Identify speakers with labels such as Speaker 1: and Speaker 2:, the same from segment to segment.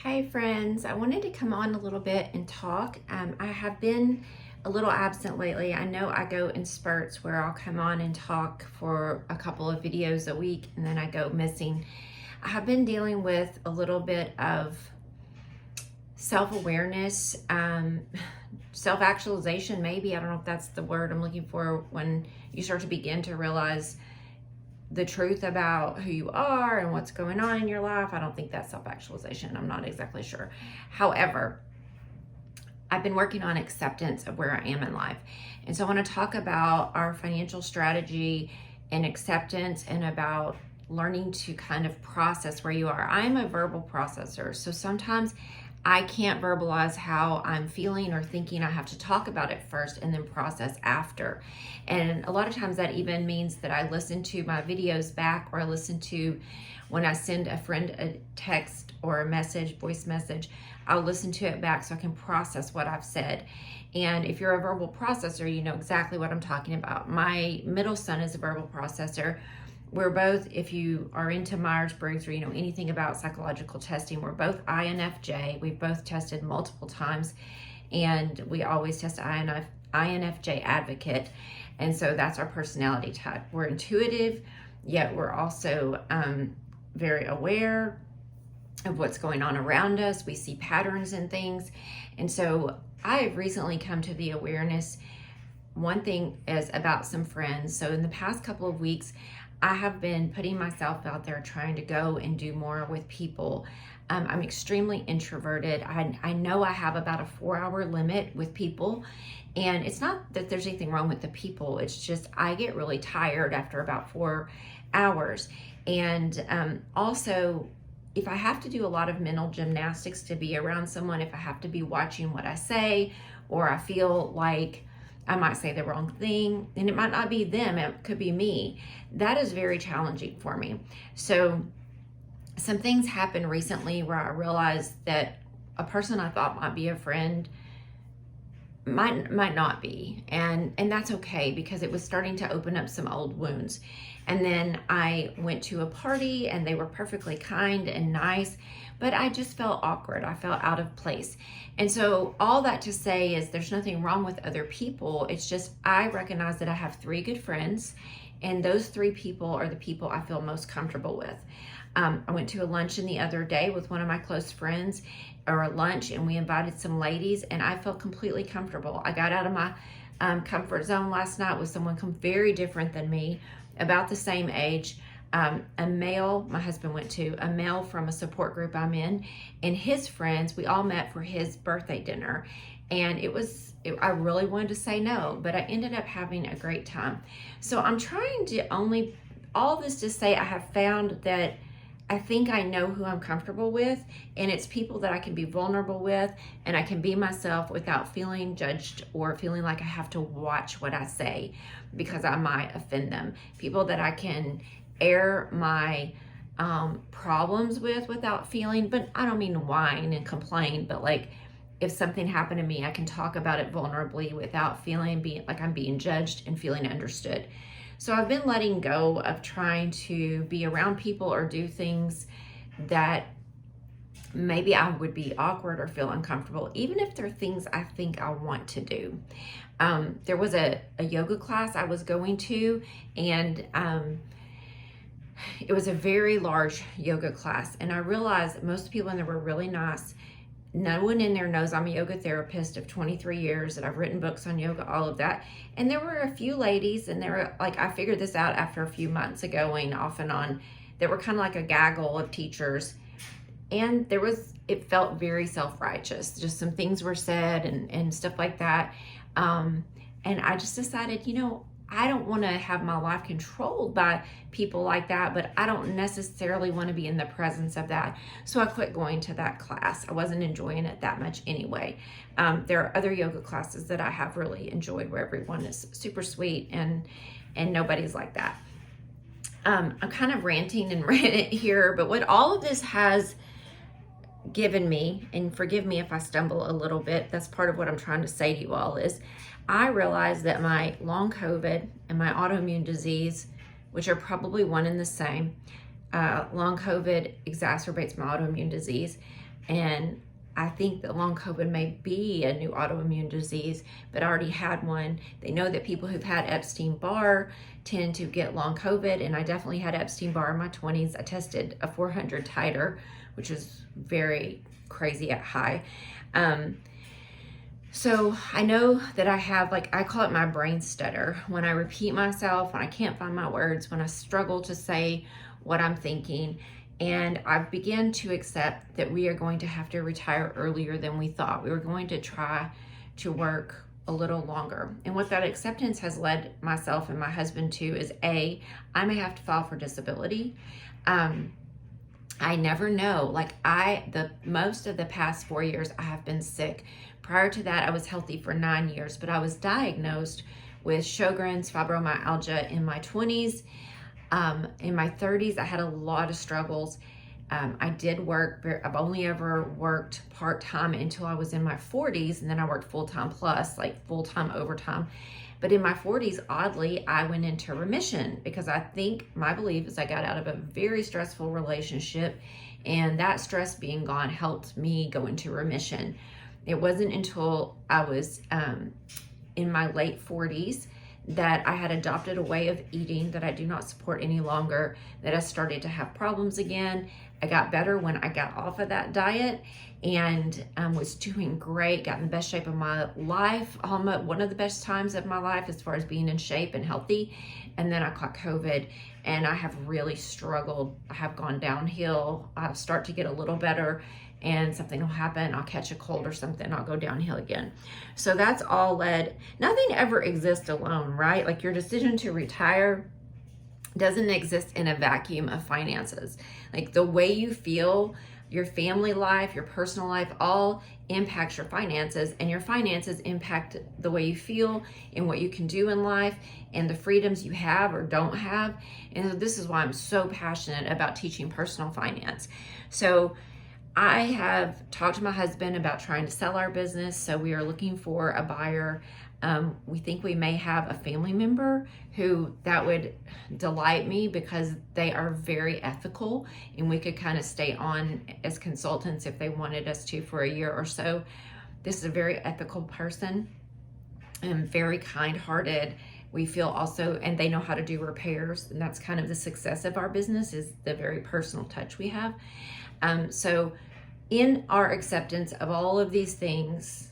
Speaker 1: Hey friends, I wanted to come on a little bit and talk. I have been a little absent lately. I know I go in spurts where I'll come on and talk for a couple of videos a week and then I go missing. I have been dealing with a little bit of self-awareness, self-actualization maybe. I don't know if that's the word I'm looking for, when you start to begin to realize the truth about who you are and what's going on in your life. I don't think that's self-actualization. I'm not exactly sure. However, I've been working on acceptance of where I am in life. And so I want to talk about our financial strategy and acceptance, and about learning to kind of process where you are. I'm a verbal processor, so sometimes I can't verbalize how I'm feeling or thinking. I have to talk about it first and then process after. And a lot of times that even means that I listen to my videos back, or I listen to when I send a friend a text or a message, voice message, I'll listen to it back so I can process what I've said. And if you're a verbal processor, you know exactly what I'm talking about. My middle son is a verbal processor. We're both, if you are into Myers-Briggs or you know anything about psychological testing, we're both INFJ. We've both tested multiple times, and we always test INFJ advocate. And so that's our personality type. We're intuitive, yet we're also very aware of what's going on around us. We see patterns in things. And so I have recently come to the awareness. One thing is about some friends. So in the past couple of weeks, I have been putting myself out there trying to go and do more with people. I'm extremely introverted. I know I have about a 4-hour limit with people, and it's not that there's anything wrong with the people. It's just I get really tired after about 4 hours. And also, if I have to do a lot of mental gymnastics to be around someone, if I have to be watching what I say, or I feel like I might say the wrong thing, and it might not be them, it could be me. That is very challenging for me. So some things happened recently where I realized that a person I thought might be a friend might not be, and that's okay, because it was starting to open up some old wounds. And then I went to a party and they were perfectly kind and nice, but I just felt awkward. I felt out of place. And so all that to say is there's nothing wrong with other people. It's just I recognize that I have 3 good friends, and those 3 people are the people I feel most comfortable with. I went to a luncheon the other day with one of my close friends, or a lunch, and we invited some ladies, and I felt completely comfortable. I got out of my comfort zone last night with someone very different than me, about the same age, a male. My husband went to a male from a support group I'm in, and his friends. We all met for his birthday dinner, and I really wanted to say no, but I ended up having a great time. So I'm trying to all this to say I have found that I think I know who I'm comfortable with, and it's people that I can be vulnerable with, and I can be myself without feeling judged or feeling like I have to watch what I say because I might offend them. People that I can air my problems with without feeling, but I don't mean to whine and complain, but like if something happened to me, I can talk about it vulnerably without feeling like I'm being judged and feeling understood. So I've been letting go of trying to be around people or do things that maybe I would be awkward or feel uncomfortable, even if they're things I think I want to do. There was a yoga class I was going to, and it was a very large yoga class. And I realized that most people in there were really nice. No one in there knows I'm a yoga therapist of 23 years, that I've written books on yoga, all of that. And there were a few ladies, and they were like, I figured this out after a few months of going off and on, that were kind of like a gaggle of teachers. And it felt very self-righteous. Just some things were said and stuff like that. And I just decided, I don't want to have my life controlled by people like that, but I don't necessarily want to be in the presence of that. So I quit going to that class. I wasn't enjoying it that much anyway. There are other yoga classes that I have really enjoyed where everyone is super sweet and nobody's like that. I'm kind of ranting and ranting here, but what all of this has given me, and forgive me if I stumble a little bit, that's part of what I'm trying to say to you all, is I realized that my long COVID and my autoimmune disease, which are probably one and the same, long COVID exacerbates my autoimmune disease. And I think that long COVID may be a new autoimmune disease, but I already had one. They know that people who've had Epstein-Barr tend to get long COVID, and I definitely had Epstein-Barr in my 20s. I tested a 400 titer, which is very crazy at high. So I know that I have, like, I call it my brain stutter. When I repeat myself, when I can't find my words, when I struggle to say what I'm thinking. And I've begun to accept that we are going to have to retire earlier than we thought. We were going to try to work a little longer. And what that acceptance has led myself and my husband to is I may have to file for disability. I never know. Like, the most of the past 4 years I have been sick. Prior to that, I was healthy for 9 years, but I was diagnosed with Sjogren's fibromyalgia in my 20s. In my 30s, I had a lot of struggles. I did work, I've only ever worked part-time until I was in my 40s, and then I worked full-time plus, like full-time overtime. But in my 40s, oddly, I went into remission because I think my belief is I got out of a very stressful relationship, and that stress being gone helped me go into remission. It wasn't until I was in my late 40s that I had adopted a way of eating that I do not support any longer, that I started to have problems again. I got better when I got off of that diet and was doing great, got in the best shape of my life, almost one of the best times of my life as far as being in shape and healthy. And then I caught COVID and I have really struggled. I have gone downhill. I'll start to get a little better and something will happen. I'll catch a cold or something. I'll go downhill again. So that's all led. Nothing ever exists alone, right? Like, your decision to retire doesn't exist in a vacuum of finances. Like, the way you feel, your family life, your personal life, all impacts your finances, and your finances impact the way you feel and what you can do in life and the freedoms you have or don't have. And so this is why I'm so passionate about teaching personal finance. So I have talked to my husband about trying to sell our business, so we are looking for a buyer. We think we may have a family member who that would delight me because they are very ethical, and we could kind of stay on as consultants if they wanted us to for a year or so. This is a very ethical person and very kind-hearted. We feel also, and they know how to do repairs, and that's kind of the success of our business, is the very personal touch we have. So in our acceptance of all of these things,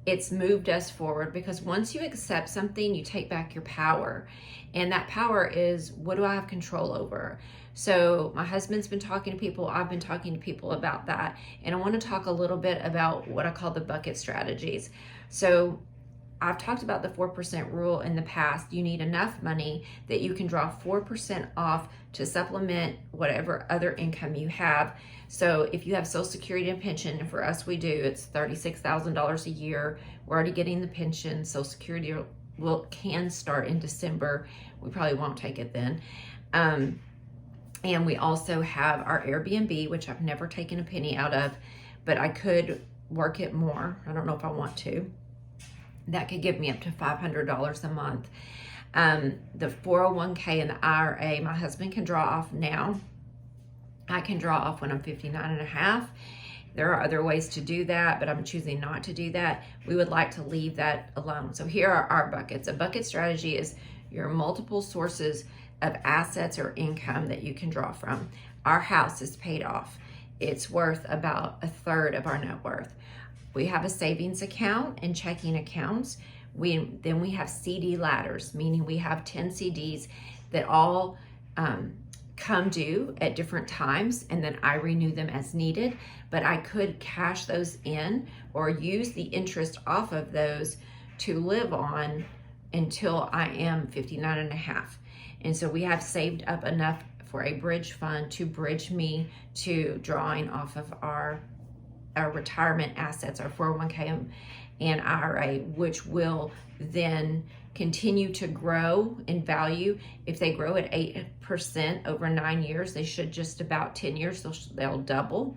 Speaker 1: it's moved us forward, because once you accept something, you take back your power. And that power is, what do I have control over? So my husband's been talking to people, I've been talking to people about that. And I want to talk a little bit about what I call the bucket strategies. So I've talked about the 4% rule in the past. You need enough money that you can draw 4% off to supplement whatever other income you have. So if you have Social Security and pension, and for us we do, it's $36,000 a year. We're already getting the pension. Social Security can start in December. We probably won't take it then. And we also have our Airbnb, which I've never taken a penny out of, but I could work it more. I don't know if I want to. That could give me up to $500 a month. The 401k and the IRA, my husband can draw off now. I can draw off when I'm 59 and a half. There are other ways to do that, but I'm choosing not to do that. We would like to leave that alone. So here are our buckets. A bucket strategy is your multiple sources of assets or income that you can draw from. Our house is paid off. It's worth about 1/3 of our net worth. We have a savings account and checking accounts. Then we have CD ladders, meaning we have 10 CDs that all come due at different times, and then I renew them as needed. But I could cash those in or use the interest off of those to live on until I am 59 and a half. And so we have saved up enough for a bridge fund to bridge me to drawing off of our retirement assets, our 401k and IRA, which will then continue to grow in value. If they grow at 8% over 9 years, they should just about 10 years, they'll double.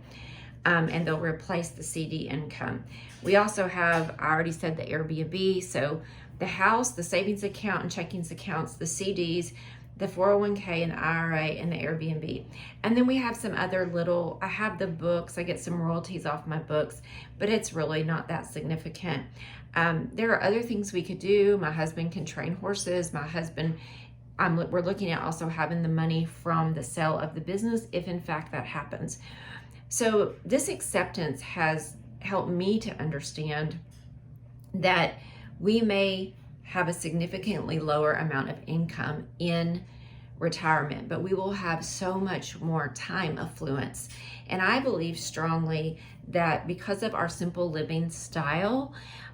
Speaker 1: And they'll replace the CD income. We also have, I already said, the Airbnb. So the house, the savings account and checkings accounts, the CDs, the 401k and the IRA and the Airbnb. And then we have some other little, I have the books, I get some royalties off my books, but it's really not that significant. There are other things we could do. My husband can train horses. We're looking at also having the money from the sale of the business if in fact that happens. So this acceptance has helped me to understand that we may have a significantly lower amount of income in retirement, but we will have so much more time affluence. And I believe strongly that because of our simple living style,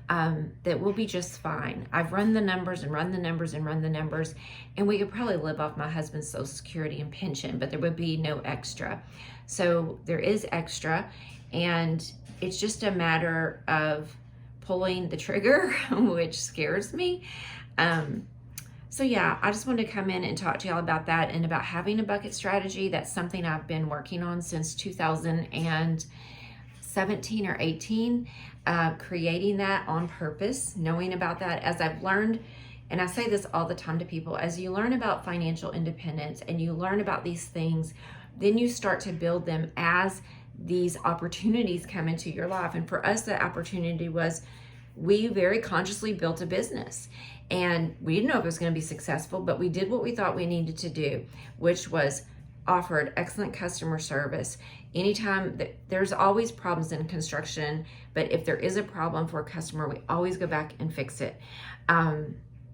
Speaker 1: that we'll be just fine. I've run the numbers and run the numbers and run the numbers, and we could probably live off my husband's Social Security and pension, but there would be no extra. So there is extra, and it's just a matter of pulling the trigger, which scares me. So yeah, I just wanted to come in and talk to y'all about that and about having a bucket strategy. That's something I've been working on since 2017 or 18, creating that on purpose, knowing about that as I've learned. And I say this all the time to people, as you learn about financial independence and you learn about these things, then you start to build them as these opportunities come into your life. And for us, the opportunity was we very consciously built a business, and we didn't know if it was going to be successful, but we did what we thought we needed to do, which was offered excellent customer service. Anytime there's always problems in construction, but if there is a problem for a customer, we always go back and fix it.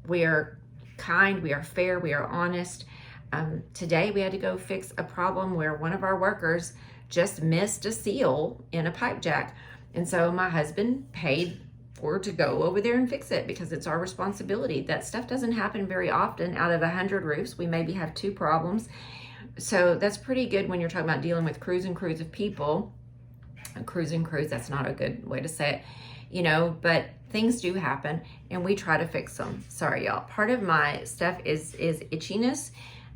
Speaker 1: We are kind, we are fair, we are honest. Today we had to go fix a problem where one of our workers just missed a seal in a pipe jack. And so my husband paid for to go over there and fix it because it's our responsibility. That stuff doesn't happen very often. Out of 100 roofs, we maybe have 2 problems. So that's pretty good when you're talking about dealing with crews and crews of people. Crews and crews, that's not a good way to say it, but things do happen and we try to fix them. Sorry, y'all. Part of my stuff is itchiness.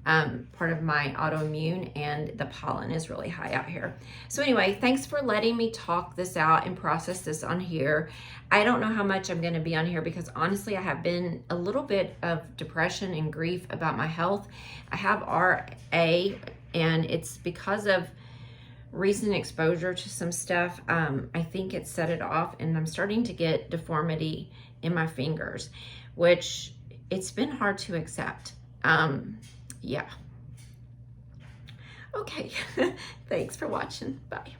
Speaker 1: Part of my autoimmune, and the pollen is really high out here. So anyway, thanks for letting me talk this out and process this on here. I don't know how much I'm going to be on here because honestly, I have been a little bit of depression and grief about my health. I have RA, and it's because of recent exposure to some stuff. I think it set it off, and I'm starting to get deformity in my fingers, which it's been hard to accept. Yeah. Okay. Thanks for watching. Bye.